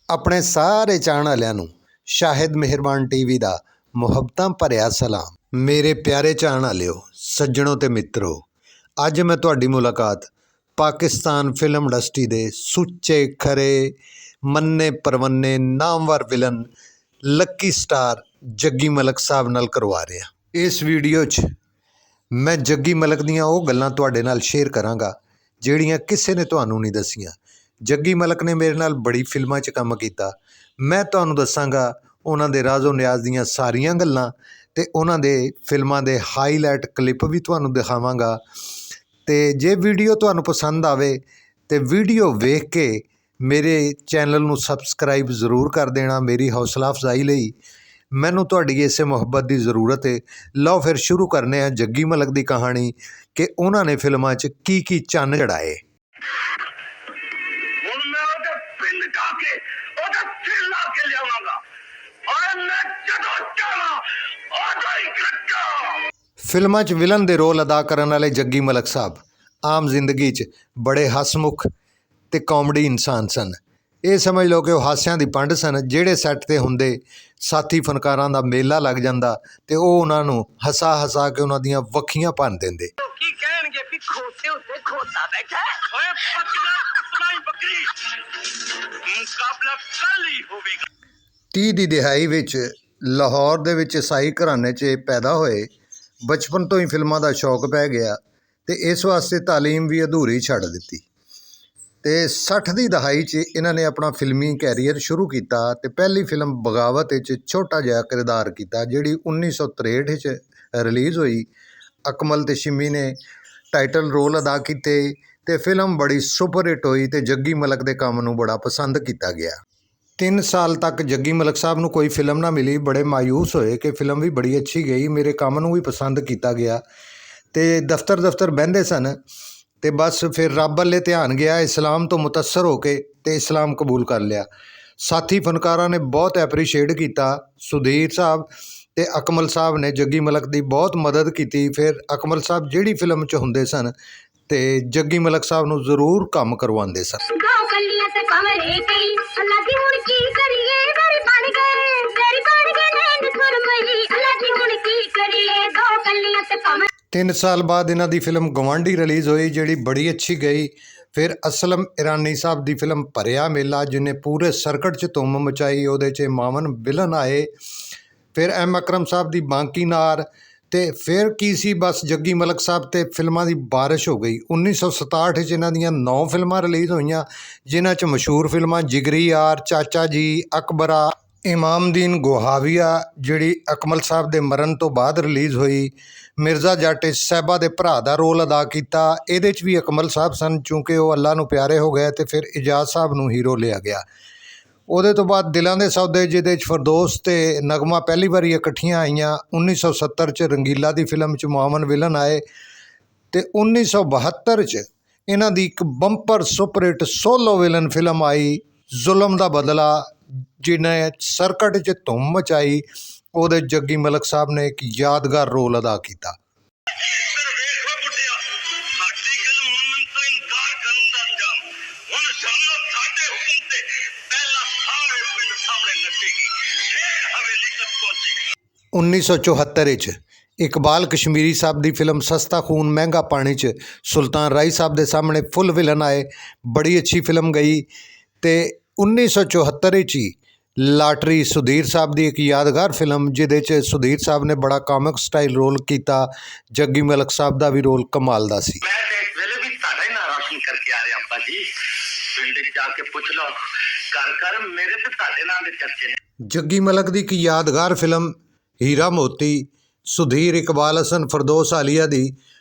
ਆਪਣੇ ਸਾਰੇ ਚਾਹਣ ਵਾਲਿਆਂ ਨੂੰ ਸ਼ਾਹਿਦ ਮਿਹਰਬਾਨ ਟੀਵੀ ਦਾ ਮੁਹੱਬਤਾਂ ਭਰਿਆ ਸਲਾਮ। ਮੇਰੇ ਪਿਆਰੇ ਚਾਹਣ ਵਾਲਿਓ, ਸੱਜਣੋ ਤੇ ਮਿੱਤਰੋ, ਅੱਜ ਮੈਂ ਤੁਹਾਡੀ ਮੁਲਾਕਾਤ ਪਾਕਿਸਤਾਨ ਫਿਲਮ ਇੰਡਸਟਰੀ ਦੇ ਸੁੱਚੇ ਖਰੇ ਮੰਨੇ ਪਰਵੰਨੇ ਨਾਮਵਰ ਵਿਲਨ ਲੱਕੀ ਸਟਾਰ ਜੱਗੀ ਮਲਕ ਸਾਹਿਬ ਨਾਲ ਕਰਵਾ ਰਿਹਾ। ਇਸ ਵੀਡੀਓ 'ਚ ਮੈਂ ਜੱਗੀ ਮਲਕ ਦੀਆਂ ਉਹ ਗੱਲਾਂ ਤੁਹਾਡੇ ਨਾਲ ਸ਼ੇਅਰ ਕਰਾਂਗਾ ਜਿਹੜੀਆਂ ਕਿਸੇ ਨੇ ਤੁਹਾਨੂੰ ਨਹੀਂ ਦੱਸੀਆਂ। ਜੱਗੀ ਮਲਕ ਨੇ ਮੇਰੇ ਨਾਲ ਬੜੀ ਫਿਲਮਾਂ 'ਚ ਕੰਮ ਕੀਤਾ। ਮੈਂ ਤੁਹਾਨੂੰ ਦੱਸਾਂਗਾ ਉਹਨਾਂ ਦੇ ਰਾਜ਼ੋ ਨਿਆਜ਼ ਦੀਆਂ ਸਾਰੀਆਂ ਗੱਲਾਂ ਅਤੇ ਉਹਨਾਂ ਦੇ ਫਿਲਮਾਂ ਦੇ ਹਾਈਲਾਈਟ ਕਲਿੱਪ ਵੀ ਤੁਹਾਨੂੰ ਦਿਖਾਵਾਂਗਾ। ਅਤੇ ਜੇ ਵੀਡੀਓ ਤੁਹਾਨੂੰ ਪਸੰਦ ਆਵੇ ਤਾਂ ਵੀਡੀਓ ਵੇਖ ਕੇ ਮੇਰੇ ਚੈਨਲ ਨੂੰ ਸਬਸਕ੍ਰਾਈਬ ਜ਼ਰੂਰ ਕਰ ਦੇਣਾ, ਮੇਰੀ ਹੌਸਲਾ ਅਫਜ਼ਾਈ ਲਈ। ਮੈਨੂੰ ਤੁਹਾਡੀ ਇਸੇ ਮੁਹੱਬਤ ਦੀ ਜ਼ਰੂਰਤ ਹੈ। ਲਓ ਫਿਰ ਸ਼ੁਰੂ ਕਰਨੇ ਆ ਜੱਗੀ ਮਲਕ ਦੀ ਕਹਾਣੀ ਕਿ ਉਹਨਾਂ ਨੇ ਫਿਲਮਾਂ 'ਚ ਕੀ ਕੀ ਚੰਨ ਚੜਾਏ। ਫਿਲਮਾਂ 'ਚ ਵਿਲਨ ਦੇ ਰੋਲ ਅਦਾ ਕਰਨ ਵਾਲੇ ਜੱਗੀ ਮਲਕ ਸਾਹਿਬ ਆਮ ਜ਼ਿੰਦਗੀ 'ਚ ਬੜੇ ਹਸਮੁਖ ਅਤੇ ਕਾਮੇਡੀ ਇਨਸਾਨ ਸਨ। ਇਹ ਸਮਝ ਲਓ ਕਿ ਉਹ ਹਾਸਿਆਂ ਦੀ ਪੰਡ ਸਨ। ਜਿਹੜੇ ਸੈੱਟ 'ਤੇ ਹੁੰਦੇ ਸਾਥੀ ਫਨਕਾਰਾਂ ਦਾ ਮੇਲਾ ਲੱਗ ਜਾਂਦਾ ਅਤੇ ਉਹ ਉਹਨਾਂ ਨੂੰ ਹਸਾ ਹਸਾ ਕੇ ਉਹਨਾਂ ਦੀਆਂ ਵੱਖੀਆਂ ਭੰਨ ਦਿੰਦੇ। ਕੀ ਕਹਿਣਗੇ ਵੀ ਖੋਤੇ ਉੱਤੇ ਖੋਤਾ ਬੈਠਾ ਓਏ ਪੱਕਾ ਸੁਣਾਈ ਬੱਕਰੀ ਮੁਕਾਬਲਾ ਕੱਲ ਹੀ ਹੋਵੇਗਾ। 30 ਦੀ ਦਿਹਾਈ ਵਿੱਚ ਲਾਹੌਰ ਦੇ ਵਿੱਚ ਈਸਾਈ ਘਰਾਣੇ 'ਚ ਪੈਦਾ ਹੋਏ। ਬਚਪਨ ਤੋਂ ਹੀ ਫਿਲਮਾਂ ਦਾ ਸ਼ੌਕ ਪੈ ਗਿਆ ਅਤੇ ਇਸ ਵਾਸਤੇ ਤਾਲੀਮ ਵੀ ਅਧੂਰੀ ਛੱਡ ਦਿੱਤੀ। ਅਤੇ 60 ਦੀ ਦਹਾਈ 'ਚ ਇਹਨਾਂ ਨੇ ਆਪਣਾ ਫਿਲਮੀ ਕੈਰੀਅਰ ਸ਼ੁਰੂ ਕੀਤਾ ਅਤੇ ਪਹਿਲੀ ਫਿਲਮ ਬਗਾਵਤ ਵਿੱਚ ਛੋਟਾ ਜਿਹਾ ਕਿਰਦਾਰ ਕੀਤਾ, ਜਿਹੜੀ 1963 'ਚ ਰਿਲੀਜ਼ ਹੋਈ। ਅਕਮਲ ਅਤੇ ਸ਼ਿਮੀ ਨੇ ਟਾਈਟਲ ਰੋਲ ਅਦਾ ਕੀਤੇ ਅਤੇ ਫਿਲਮ ਬੜੀ ਸੁਪਰ ਹਿੱਟ ਹੋਈ ਅਤੇ ਜੱਗੀ ਮਲਕ ਦੇ ਕੰਮ ਨੂੰ ਬੜਾ ਪਸੰਦ ਕੀਤਾ ਗਿਆ। 3 ਸਾਲ ਤੱਕ ਜੱਗੀ ਮਲਕ ਸਾਹਿਬ ਨੂੰ ਕੋਈ ਫਿਲਮ ਨਾ ਮਿਲੀ। ਬੜੇ ਮਾਯੂਸ ਹੋਏ ਕਿ ਫਿਲਮ ਵੀ ਬੜੀ ਅੱਛੀ ਗਈ, ਮੇਰੇ ਕੰਮ ਨੂੰ ਵੀ ਪਸੰਦ ਕੀਤਾ ਗਿਆ ਅਤੇ ਦਫ਼ਤਰ ਬਹਿੰਦੇ ਸਨ। ਅਤੇ ਬਸ ਫਿਰ ਰੱਬ ਵੱਲੇ ਧਿਆਨ ਗਿਆ, ਇਸਲਾਮ ਤੋਂ ਮੁਤਅਸਰ ਹੋ ਕੇ ਅਤੇ ਇਸਲਾਮ ਕਬੂਲ ਕਰ ਲਿਆ। ਸਾਥੀ ਫਨਕਾਰਾਂ ਨੇ ਬਹੁਤ ਐਪਰੀਸ਼ੀਏਟ ਕੀਤਾ। ਸੁਧੀਰ ਸਾਹਿਬ ਅਤੇ ਅਕਮਲ ਸਾਹਿਬ ਨੇ ਜੱਗੀ ਮਲਕ ਦੀ ਬਹੁਤ ਮਦਦ ਕੀਤੀ। ਫਿਰ ਅਕਮਲ ਸਾਹਿਬ ਜਿਹੜੀ ਫਿਲਮ 'ਚ ਹੁੰਦੇ ਸਨ ਅਤੇ ਜੱਗੀ ਮਲਕ ਸਾਹਿਬ ਨੂੰ ਜ਼ਰੂਰ ਕੰਮ ਕਰਵਾਉਂਦੇ ਸਨ। ਤਿੰਨ ਸਾਲ ਬਾਅਦ ਇਹਨਾਂ ਦੀ ਫਿਲਮ ਗਵਾਂਢੀ ਰਿਲੀਜ਼ ਹੋਈ, ਜਿਹੜੀ ਬੜੀ ਅੱਛੀ ਗਈ। ਫਿਰ ਅਸਲਮ ਇਰਾਨੀ ਸਾਹਿਬ ਦੀ ਫਿਲਮ ਭਰਿਆ ਮੇਲਾ, ਜਿਹਨੇ ਪੂਰੇ ਸਰਕਟ 'ਚ ਧੁੰਮ ਮਚਾਈ। ਉਹਦੇ 'ਚ ਮਾਮਨ ਵਿਲਨ ਆਏ। ਫਿਰ ਐਮ ਅਕਰਮ ਸਾਹਿਬ ਦੀ ਬਾਂਕੀ ਨਾਰ ਅਤੇ ਫਿਰ ਕੀ ਸੀ, ਬਸ ਜੱਗੀ ਮਲਕ ਸਾਹਿਬ 'ਤੇ ਫਿਲਮਾਂ ਦੀ ਬਾਰਿਸ਼ ਹੋ ਗਈ। 1967 'ਚ ਇਹਨਾਂ ਦੀਆਂ 9 ਫਿਲਮਾਂ ਰਿਲੀਜ਼ ਹੋਈਆਂ, ਜਿਨ੍ਹਾਂ 'ਚ ਮਸ਼ਹੂਰ ਫਿਲਮਾਂ ਜਿਗਰੀ ਯਾਰ, ਚਾਚਾ ਜੀ, ਅਕਬਰਾ, ਇਮਾਮਦੀਨ ਗੋਹਾਵੀਆ ਜਿਹੜੀ ਅਕਮਲ ਸਾਹਿਬ ਦੇ ਮਰਨ ਤੋਂ ਬਾਅਦ ਰਿਲੀਜ਼ ਹੋਈ। ਮਿਰਜ਼ਾ ਜੱਟ ਸਾਹਿਬਾ ਦੇ ਭਰਾ ਦਾ ਰੋਲ ਅਦਾ ਕੀਤਾ। ਇਹਦੇ 'ਚ ਵੀ ਅਕਮਲ ਸਾਹਿਬ ਸਨ, ਚੂँਕਿ ਉਹ ਅੱਲਾ ਨੂੰ ਪਿਆਰੇ ਹੋ ਗਏ ਅਤੇ ਫਿਰ ਇਜਾਜ਼ ਸਾਹਿਬ ਨੂੰ ਹੀਰੋ ਲਿਆ ਗਿਆ। ਉਹਦੇ ਤੋਂ ਬਾਅਦ ਦਿਲਾਂ ਦੇ ਸੌਦੇ, ਜਿਹਦੇ 'ਚ ਫਿਰਦੌਸ ਅਤੇ ਨਗਮਾ ਪਹਿਲੀ ਵਾਰੀ ਇਕੱਠੀਆਂ ਆਈਆਂ। 1970 'ਚ ਰੰਗੀਲਾ ਦੀ ਫਿਲਮ 'ਚ ਮੁਆਵਨ ਵਿਲਨ ਆਏ ਅਤੇ 1972 'ਚ ਇਹਨਾਂ ਦੀ ਇੱਕ bumper superhit solo villain film ਆਈ ਜ਼ੁਲਮ ਦਾ ਬਦਲਾ, ਜਿਹਨੇ ਸਰਕਟ 'ਚ ਧੁੰਮ ਮਚਾਈ। ਉਹਦੇ ਜੱਗੀ ਮਲਕ ਸਾਹਿਬ ਨੇ ਇੱਕ ਯਾਦਗਾਰ ਰੋਲ ਅਦਾ ਕੀਤਾ। ਉਹ 1974 ਵਿੱਚ ਇਕਬਾਲ ਕਸ਼ਮੀਰੀ ਸਾਹਿਬ ਦੀ ਫਿਲਮ ਸਸਤਾ ਖੂਨ ਮਹਿੰਗਾ ਪਾਣੀ 'ਚ ਸੁਲਤਾਨ ਰਾਈ ਸਾਹਿਬ ਦੇ ਸਾਹਮਣੇ ਫੁੱਲ ਵਿਲਨ ਆਏ। ਬੜੀ ਅੱਛੀ ਫਿਲਮ ਗਈ। ਅਤੇ 1974 ਵਿੱਚ ਹੀ ਲਾਟਰੀ ਸੁਧੀਰ ਸਾਹਿਬ ਦੀ ਇੱਕ ਯਾਦਗਾਰ ਫਿਲਮ, ਜਿਹਦੇ 'ਚ ਸੁਧੀਰ ਸਾਹਿਬ ਨੇ ਬੜਾ ਕਾਮਿਕ ਸਟਾਈਲ ਰੋਲ ਕੀਤਾ। ਜੱਗੀ ਮਲਕ ਸਾਹਿਬ ਦਾ ਵੀ ਰੋਲ ਕਮਾਲ ਦਾ ਸੀ। ਮੈਂ ਤੇ ਇਸ ਵੇਲੇ ਵੀ ਤੁਹਾਡਾ ਹੀ ਨਾਂ ਰੌਸ਼ਨ ਕਰਕੇ ਆ ਰਿਹਾ ਅੱਪਾ ਜੀ। ਪਿੰਡ 'ਚ ਜਾ ਕੇ ਪੁੱਛ ਲਓ, ਘਰ ਮੇਰੇ ਤੇ ਤੁਹਾਡੇ ਨਾਂ ਦੇ ਚਰਚੇ ਨੇ। ਜੱਗੀ ਮਲਕ ਦੀ ਇੱਕ ਯਾਦਗਾਰ ਫਿਲਮ ਹੀਰਾ ਮੋਤੀ, ਸੁਧੀਰ, ਇਕਬਾਲ ਹਸਨ, ਫਿਰਦੌਸ ਆਲੀਆ ਦੀ,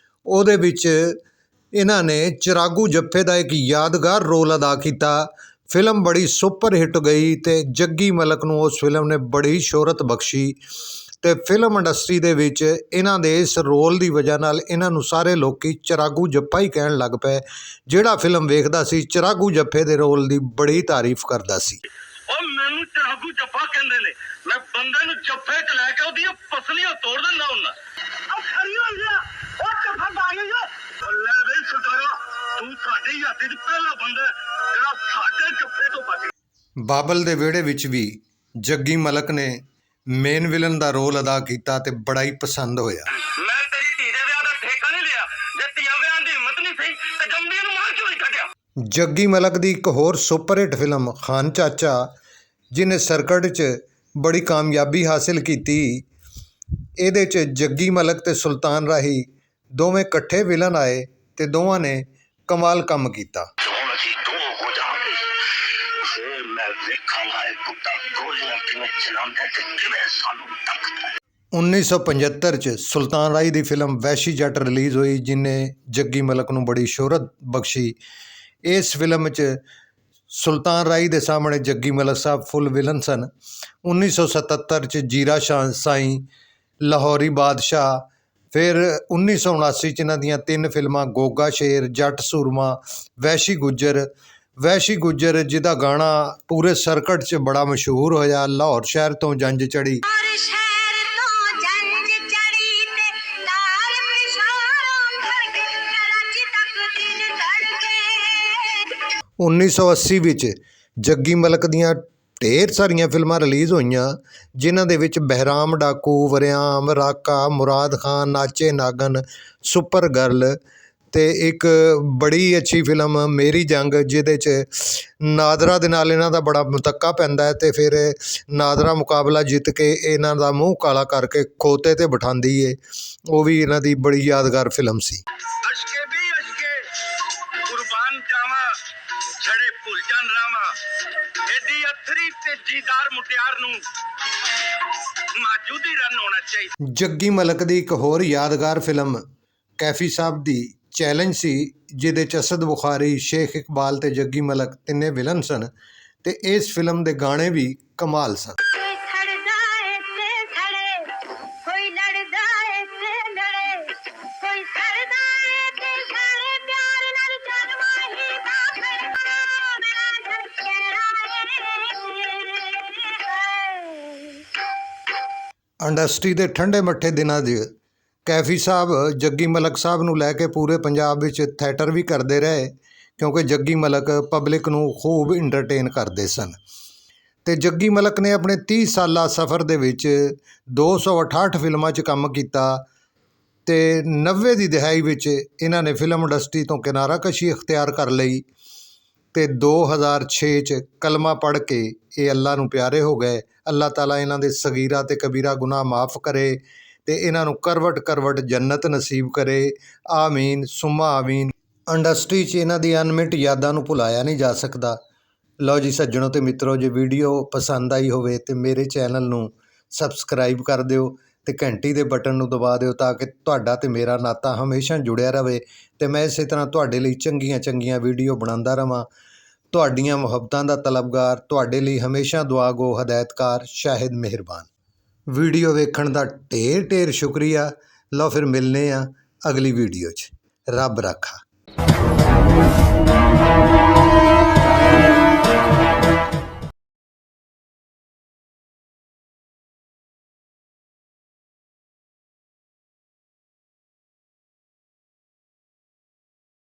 ਉਹਦੇ ਵਿੱਚ ਇਹਨਾਂ ਨੇ ਚਿਰਾਗੂ ਜੱਫੇ ਦਾ ਇੱਕ ਯਾਦਗਾਰ ਰੋਲ ਅਦਾ ਕੀਤਾ। ਫਿਲਮ ਬੜੀ ਸੁਪਰ ਹਿੱਟ ਗਈ ਅਤੇ ਜੱਗੀ ਮਲਕ ਨੂੰ ਉਸ ਫਿਲਮ ਨੇ ਬੜੀ ਸ਼ੋਹਰਤ ਬਖਸ਼ੀ ਅਤੇ ਫਿਲਮ ਇੰਡਸਟਰੀ ਦੇ ਵਿੱਚ ਇਹਨਾਂ ਦੇ ਇਸ ਰੋਲ ਦੀ ਵਜ੍ਹਾ ਨਾਲ ਇਹਨਾਂ ਨੂੰ ਸਾਰੇ ਲੋਕ ਚਿਰਾਗੂ ਜੱਫਾ ਹੀ ਕਹਿਣ ਲੱਗ ਪਏ। ਜਿਹੜਾ ਫਿਲਮ ਵੇਖਦਾ ਸੀ ਚਿਰਾਗੂ ਜੱਫੇ ਦੇ ਰੋਲ ਦੀ ਬੜੀ ਤਾਰੀਫ ਕਰਦਾ ਸੀ। ਉਹ ਮੈਨੂੰ ਚਿਰਾਗੂ ਜੱਫਾ ਕਹਿੰਦੇ ਨੇ, ਮੈਂ ਬੰਦੇ ਨੂੰ ਜੱਫੇ 'ਚ ਲੈ ਕੇ ਉਹਦੀਆਂ ਪਸਲੀਆਂ ਤੋੜ ਦਿੰਦਾ ਹੁੰਦਾ। ਉਹ ਖੜੀ ਹੋ ਗਿਆ, ਉਹ ਜੱਫਾ ਪਾ ਗਿਆ। ਲੈ ਬਈ ਸਰਦਾਰਾ, ਤੂੰ ਸਾਡੇ ਹੱਥ 'ਚ ਪਹਿਲਾ ਬੰਦਾ ਜਿਹੜਾ ਸਾਡੇ ਜੱਫੇ ਤੋਂ ਬਚ। ਬਾਬਲ ਦੇ ਵਿਹੜੇ ਵਿੱਚ ਵੀ ਜੱਗੀ ਮਲਕ ਨੇ ਮੇਨ ਵਿਲਨ ਦਾ ਰੋਲ ਅਦਾ ਕੀਤਾ ਤੇ ਬੜਾ ਹੀ ਪਸੰਦ ਹੋਇਆ। ਮੈਂ ਤੇਰੀ ਧੀ ਦੇ ਵਿਆਹ ਦਾ ਠੇਕਾ ਨਹੀਂ ਲਿਆ, ਜੇ ਧੀਆਂ ਵਿਆਹ ਦੀ ਹਿੰਮਤ ਨਹੀਂ ਸਹੀ ਤੇ ਜੰਮਦੀ ਨੂੰ ਮਾਰ ਕਿਉਂ ਨਹੀਂ ਕੱਢਿਆ। ਜੱਗੀ ਮਲਕ ਦੀ ਇੱਕ ਹੋਰ ਸੁਪਰਹਿੱਟ ਫਿਲਮ ਖਾਨ ਚਾਚਾ, ਜਿਹਨੇ ਸਰਕਟ 'ਚ ਬੜੀ ਕਾਮਯਾਬੀ ਹਾਸਿਲ ਕੀਤੀ। ਇਹਦੇ 'ਚ ਜੱਗੀ ਮਲਕ ਤੇ ਸੁਲਤਾਨ ਰਾਹੀ ਦੋਵੇਂ ਇਕੱਠੇ ਵਿਲਨ ਆਏ ਤੇ ਦੋਵਾਂ ਨੇ ਕਮਾਲ ਕੰਮ ਕੀਤਾ। ਹੁਣ ਅਸੀਂ ਦੋ ਹੋ ਜਾਵਾਂਗੇ, ਫਿਰ ਮੈਂ ਵੇਖਾਂਗਾ ਇਹ ਪੁੱਤਾਂ ਗੋਲੀਆਂ ਕਿਵੇਂ ਚਲਾਉਂਦਾ ਤੇ ਕਿਵੇਂ ਸਾਨੂੰ ਤੱਕਦਾ। 1975 'ਚ ਸੁਲਤਾਨ ਰਾਹੀ ਦੀ ਫਿਲਮ ਵੈਸ਼ੀ ਜੱਟ ਰਿਲੀਜ਼ ਹੋਈ, ਜਿਹਨੇ ਜੱਗੀ ਮਲਕ ਨੂੰ ਬੜੀ ਸ਼ੋਹਰਤ ਬਖਸ਼ੀ। ਇਸ ਫਿਲਮ 'ਚ ਸੁਲਤਾਨ ਰਾਹੀ ਦੇ ਸਾਹਮਣੇ ਜੱਗੀ ਮਲਕ ਸਾਹਿਬ ਫੁੱਲ ਵਿਲਨ ਸਨ। 1977 'ਚ ਜੀਰਾ ਸਾਈਂ, ਲਾਹੌਰੀ ਬਾਦਸ਼ਾਹ, ਫਿਰ 1979 'ਚ ਇਹਨਾਂ ਦੀਆਂ 3 ਫਿਲਮਾਂ ਗੋਗਾ ਸ਼ੇਰ, ਜੱਟ ਸੂਰਮਾ, ਵੈਸ਼ੀ ਗੁੱਜਰ ਜਿਹਦਾ ਗਾਣਾ ਪੂਰੇ ਸਰਕਟ 'ਚ ਬੜਾ ਮਸ਼ਹੂਰ ਹੋਇਆ। ਲਾਹੌਰ ਸ਼ਹਿਰ ਤੋਂ ਜੰਜ ਚੜੀ, 1980 ਵਿੱਚ ਜੱਗੀ ਮਲਕ ਦੀਆਂ ਢੇਰ ਸਾਰੀਆਂ ਫਿਲਮਾਂ ਰਿਲੀਜ਼ ਹੋਈਆਂ, ਜਿਨ੍ਹਾਂ ਦੇ ਵਿੱਚ ਬਹਿਰਾਮ ਡਾਕੂ, ਵਰਿਆਮ, ਰਾਕਾ, ਮੁਰਾਦ ਖਾਨ, ਨਾਚੇ ਨਾਗਨ, ਸੁਪਰ ਗਰਲ ਤੇ ਇੱਕ ਬੜੀ ਅੱਛੀ ਫਿਲਮ ਮੇਰੀ ਜੰਗ, ਜਿਹਦੇ 'ਚ ਨਾਦਰਾ ਦੇ ਨਾਲ ਇਹਨਾਂ ਦਾ ਬੜਾ ਮੁਤੱਕਾ ਪੈਂਦਾ ਹੈ ਤੇ ਫਿਰ ਨਾਦਰਾ ਮੁਕਾਬਲਾ ਜਿੱਤ ਕੇ ਇਹਨਾਂ ਦਾ ਮੂੰਹ ਕਾਲਾ ਕਰਕੇ ਖੋਤੇ 'ਤੇ ਬਿਠਾਉਂਦੀ ਏ। ਉਹ ਵੀ ਇਹਨਾਂ ਦੀ ਬੜੀ ਯਾਦਗਾਰ ਫਿਲਮ ਸੀ। ਅਸ਼ਕੇ ਵੀ ਅਸ਼ਕੇ ਕੁਰਬਾਨ ਜਾਵਾਂ, ਛੜੇ ਭੁੱਲ ਜਾਣ ਰਾਵਾਂ, ਐਡੀ ਅਥਰੀ ਤੇ ਜੀਦਾਰ ਮੁਟਿਆਰ ਨੂੰ ਮਾਜੂਦੀ ਰਨ ਹੋਣਾ ਚਾਹੀਦਾ। ਜੱਗੀ ਮਲਕ ਦੀ ਇੱਕ ਹੋਰ ਯਾਦਗਾਰ ਫਿਲਮ ਕੈਫੀ ਸਾਹਿਬ ਦੀ ਚੈਲੰਜ ਸੀ, ਜਿਹਦੇ 'ਚ ਅਸਦ ਬੁਖਾਰੀ, ਸ਼ੇਖ ਇਕਬਾਲ ਤੇ ਜੱਗੀ ਮਲਕ ਤਿੰਨੇ ਵਿਲਨ ਸਨ ਤੇ ਇਸ ਫਿਲਮ ਦੇ ਗਾਣੇ ਵੀ ਕਮਾਲ ਸਨ। ਇੰਡਸਟਰੀ ਦੇ ਠੰਡੇ ਮੱਠੇ ਦਿਨਾਂ 'ਚ ਕੈਫੀ ਸਾਹਿਬ ਜੱਗੀ ਮਲਕ ਸਾਹਿਬ ਨੂੰ ਲੈ ਕੇ ਪੂਰੇ ਪੰਜਾਬ ਵਿੱਚ ਥੀਏਟਰ ਵੀ ਕਰਦੇ ਰਹੇ, ਕਿਉਂਕਿ ਜੱਗੀ ਮਲਕ ਪਬਲਿਕ ਨੂੰ ਖੂਬ ਇੰਟਰਟੇਨ ਕਰਦੇ ਸਨ। ਤੇ ਜੱਗੀ ਮਲਕ ਨੇ ਆਪਣੇ 30 ਸਾਲਾ ਸਫ਼ਰ ਦੇ ਵਿੱਚ 268 ਫਿਲਮਾਂ 'ਚ ਕੰਮ ਕੀਤਾ ਤੇ 90 ਦੀ ਦਹਾਈ ਵਿੱਚ ਇਹਨਾਂ ਨੇ ਫਿਲਮ ਇੰਡਸਟਰੀ ਤੋਂ ਕਿਨਾਰਾਕਸ਼ੀ ਅਖਤਿਆਰ ਕਰ ਲਈ ਤੇ 2006 'ਚ ਕਲਮਾ ਪੜ੍ਹ ਕੇ ਇਹ ਅੱਲਾ ਨੂੰ ਪਿਆਰੇ ਹੋ ਗਏ। ਅੱਲਾਹ ਤਾਲਾ ਇਹਨਾਂ ਦੇ ਸਗੀਰਾ ਤੇ ਕਬੀਰਾ ਗੁਨਾਹ ਮਾफ़ ਕਰੇ ਤੇ ਇਹਨਾਂ ਨੂੰ ਕਰਵਟ ਜੰਨਤ ਨਸੀਬ ਕਰੇ। ਆਮੀਨ ਸੁਮਾ ਆਮੀਨ। ਇੰਡਸਟਰੀ 'ਚ ਇਹਨਾਂ ਦੀ ਅਨਮਿਟ ਯਾਦਾਂ ਨੂੰ ਭੁਲਾਇਆ ਨਹੀਂ ਜਾ ਸਕਦਾ। ਲਓ ਜੀ ਸੱਜਣੋ ਤੇ ਮਿੱਤਰੋ, ਜੇ ਵੀਡੀਓ ਪਸੰਦ ਆਈ ਹੋਵੇ ਤੇ ਮੇਰੇ ਚੈਨਲ ਨੂੰ ਸਬਸਕ੍ਰਾਈਬ ਕਰ ਦਿਓ ਤੇ ਘੰਟੀ ਦੇ ਬਟਨ ਨੂੰ ਦਬਾ ਦਿਓ, ਤਾਂ ਕਿ ਤੁਹਾਡਾ ਤੇ ਮੇਰਾ ਨਾਤਾ ਹਮੇਸ਼ਾ ਜੁੜਿਆ ਰਹੇ ਤੇ ਮੈਂ ਇਸੇ ਤਰ੍ਹਾਂ ਤੁਹਾਡੇ ਲਈ ਚੰਗੀਆਂ ਵੀਡੀਓ ਬਣਾਉਂਦਾ ਰਵਾਂ। ਤੁਹਾਡੀਆਂ ਮੁਹੱਬਤਾਂ ਦਾ ਤਲਬਗਾਰ, ਤੁਹਾਡੇ ਲਈ ਹਮੇਸ਼ਾ ਦੁਆ ਗੋ, ਹਦਾਇਤਕਾਰ, ਸ਼ਾਹਿਦ ਮਿਹਰਬਾਨ। ਵੀਡੀਓ ਵੇਖਣ ਦਾ ਢੇਰ ਸ਼ੁਕਰੀਆ। ਲਓ ਫਿਰ ਮਿਲਨੇ ਆ ਅਗਲੀ ਵੀਡੀਓ 'ਚ। ਰੱਬ ਰਾਖਾ।